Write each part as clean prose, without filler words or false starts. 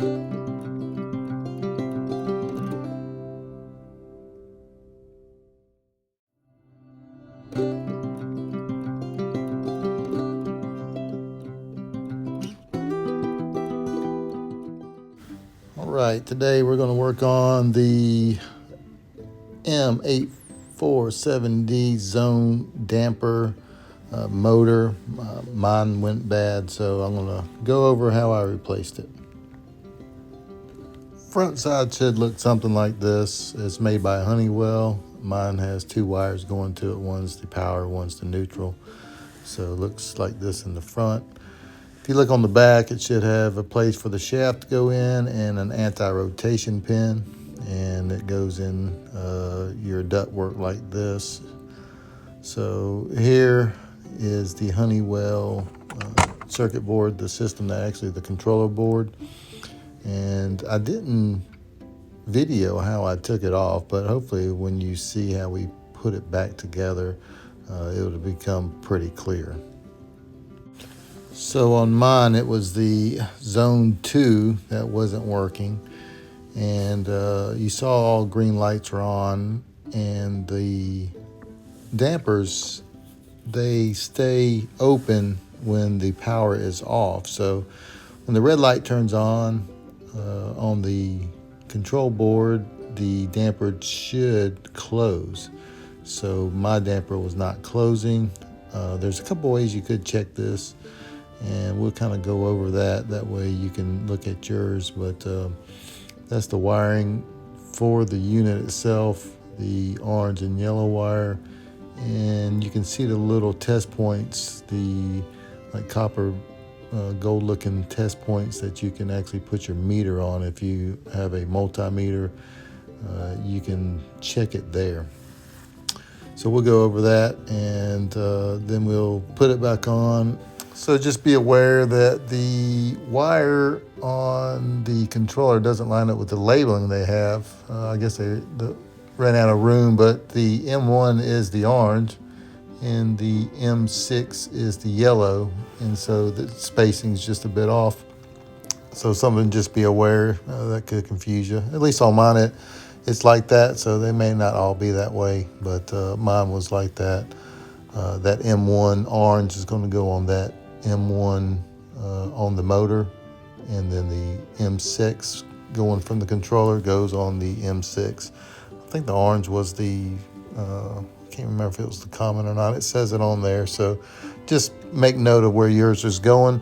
All right, today we're going to work on the M847D Zone damper motor. Mine went bad, so I'm going to go over how I replaced it. Front side should look something like this. It's made by Honeywell. Mine has two wires going to it. One's the power, one's the neutral. So it looks like this in the front. If you look on the back, it should have a place for the shaft to go in and an anti-rotation pin, and it goes in your ductwork like this. So here is the Honeywell circuit board, the system that actually the controller board. And I didn't video how I took it off, but hopefully when you see how we put it back together, it'll become pretty clear. So on mine, it was the Zone 2 that wasn't working. And you saw all green lights were on, and the dampers, they stay open when the power is off. So when the red light turns on the control board, the damper should close. So my damper was not closing. There's a couple ways you could check this, and we'll kind of go over that. That way you can look at yours, but that's the wiring for the unit itself, the orange and yellow wire. And you can see the little test points, the like copper gold looking test points that you can actually put your meter on. If you have a multimeter, you can check it there. So we'll go over that, and then we'll put it back on. So just be aware that the wire on the controller doesn't line up with the labeling they have. I guess they ran out of room, but the M1 is the orange and the M6 is the yellow, and so the spacing is just a bit off. So something, just be aware that could confuse you. At least on mine it's like that, so they may not all be that way, but mine was like that. That M1 orange is going to go on that M1 on the motor, and then the M6 going from the controller goes on the M6. I think the orange was the, I can't remember if it was the common or not. It says it on there, so just make note of where yours is going,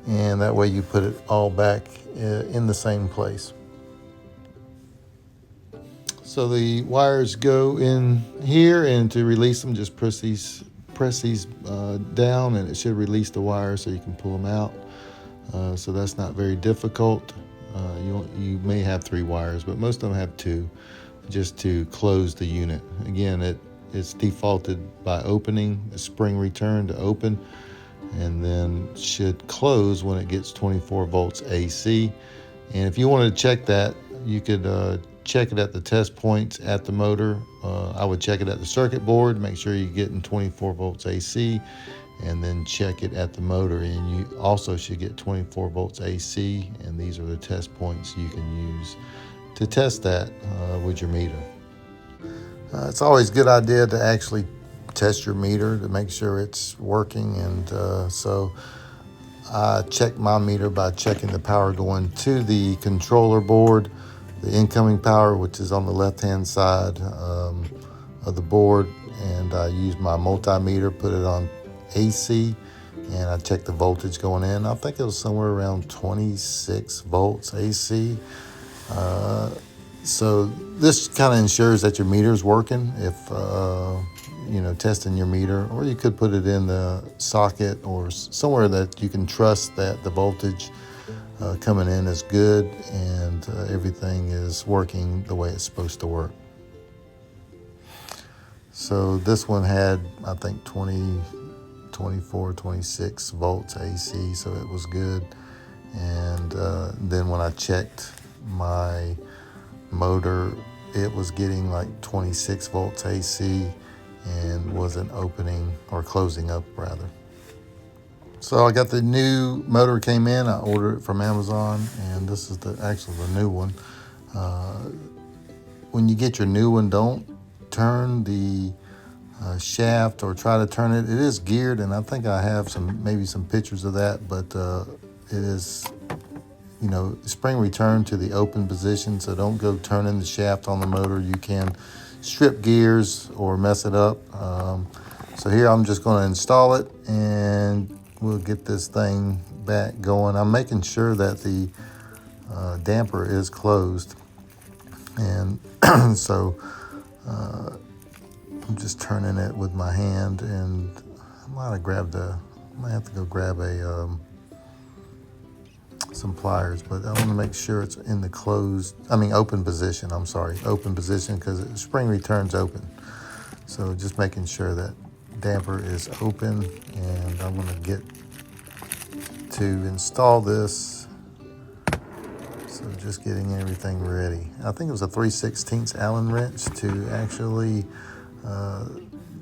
and that way you put it all back in the same place. So the wires go in here, and to release them, just press these down, and it should release the wire so you can pull them out. So that's not very difficult. You may have 3 wires, but most of them have 2, just to close the unit. Again, it's defaulted by opening, the spring return to open, and then should close when it gets 24 volts AC. And if you wanted to check that, you could check it at the test points at the motor. I would check it at the circuit board, make sure you're getting 24 volts AC, and then check it at the motor, and you also should get 24 volts AC, and these are the test points you can use to test that with your meter. It's always a good idea to actually test your meter to make sure it's working, and so I check my meter by checking the power going to the controller board, the incoming power, which is on the left-hand side of the board, and I use my multimeter, put it on AC, and I check the voltage going in. I think it was somewhere around 26 volts AC. So this kind of ensures that your meter is working if testing your meter, or you could put it in the socket or somewhere that you can trust that the voltage coming in is good and everything is working the way it's supposed to work. So this one had, I think, 24, 26 volts AC, so it was good. And then when I checked my motor, it was getting like 26 volts AC and wasn't opening or closing up rather. So I got the new motor came in. I ordered it from Amazon, and this is actually the new one. When you get your new one, don't turn the shaft or try to turn it. It is geared, and I think I have maybe some pictures of that, but it is, spring return to the open position, so don't go turning the shaft on the motor. You can strip gears or mess it up. So here I'm just going to install it, and we'll get this thing back going. I'm making sure that the damper is closed, and so I'm just turning it with my hand, and I might have to go grab some pliers, but I want to make sure it's in the open position. I'm sorry, open position, because spring returns open. So just making sure that damper is open, and I'm going to get to install this. So just getting everything ready. I think it was a 3/16 Allen wrench to actually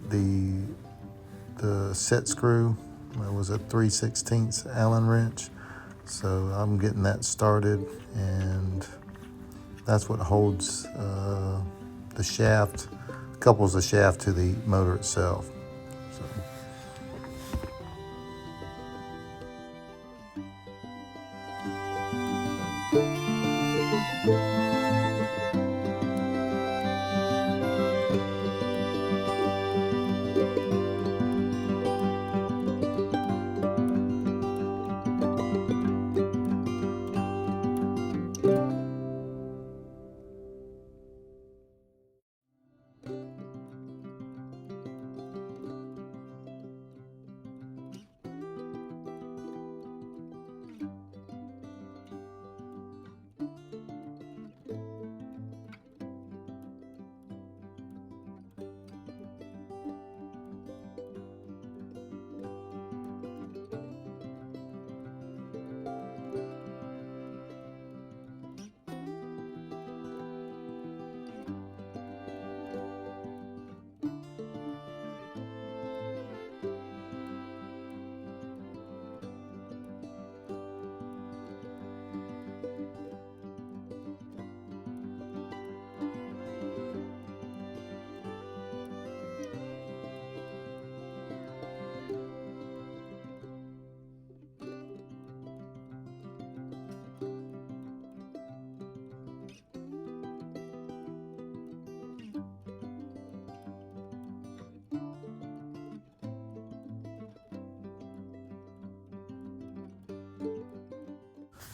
the set screw. It was a 3/16 Allen wrench. So I'm getting that started, and that's what holds the shaft, couples the shaft to the motor itself. So.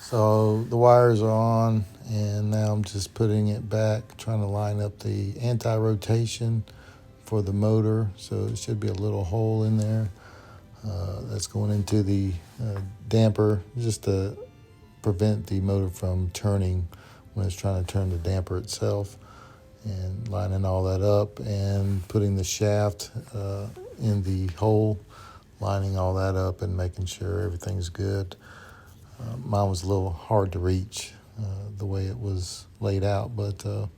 So the wires are on, and now I'm just putting it back, trying to line up the anti-rotation for the motor. So it should be a little hole in there that's going into the damper, just to prevent the motor from turning when it's trying to turn the damper itself. And lining all that up and putting the shaft in the hole, lining all that up and making sure everything's good. Mine was a little hard to reach the way it was laid out, but so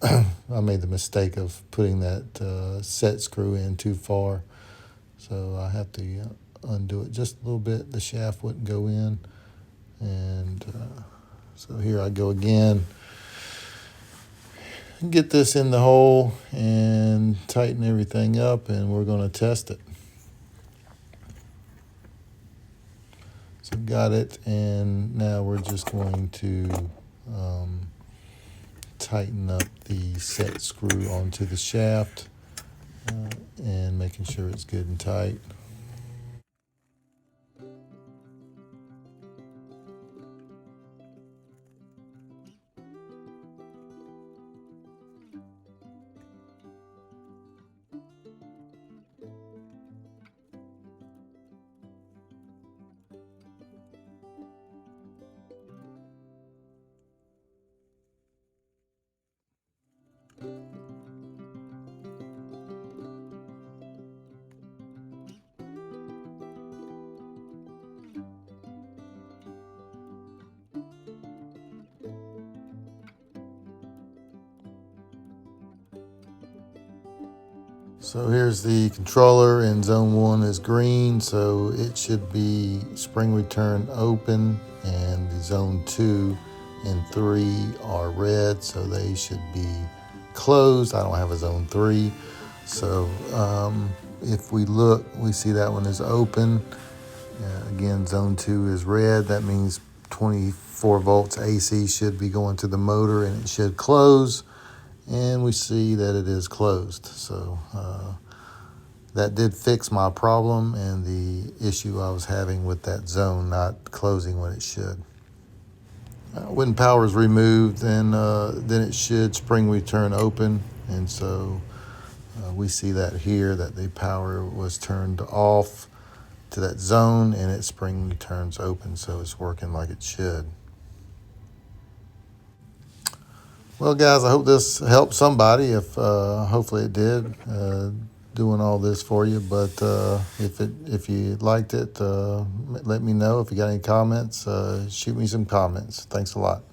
I made the mistake of putting that set screw in too far, so I have to undo it just a little bit. The shaft wouldn't go in, and so here I go again. Get this in the hole and tighten everything up, and we're going to test it. So got it, and now we're just going to tighten up the set screw onto the shaft and making sure it's good and tight. So here's the controller, and zone 1 is green, so it should be spring return open, and the zone 2 and 3 are red, so they should be closed. I don't have a zone 3, so if we look, we see that one is open. Again, zone 2 is red. That means 24 volts AC should be going to the motor, and it should close. And we see that it is closed. So that did fix my problem and the issue I was having with that zone not closing when it should. When power is removed, then it should spring return open, and so we see that here, that the power was turned off to that zone and it spring returns open, so it's working like it should. Well, guys, I hope this helped somebody. If hopefully it did, doing all this for you. But if you liked it, let me know. If you got any comments, shoot me some comments. Thanks a lot.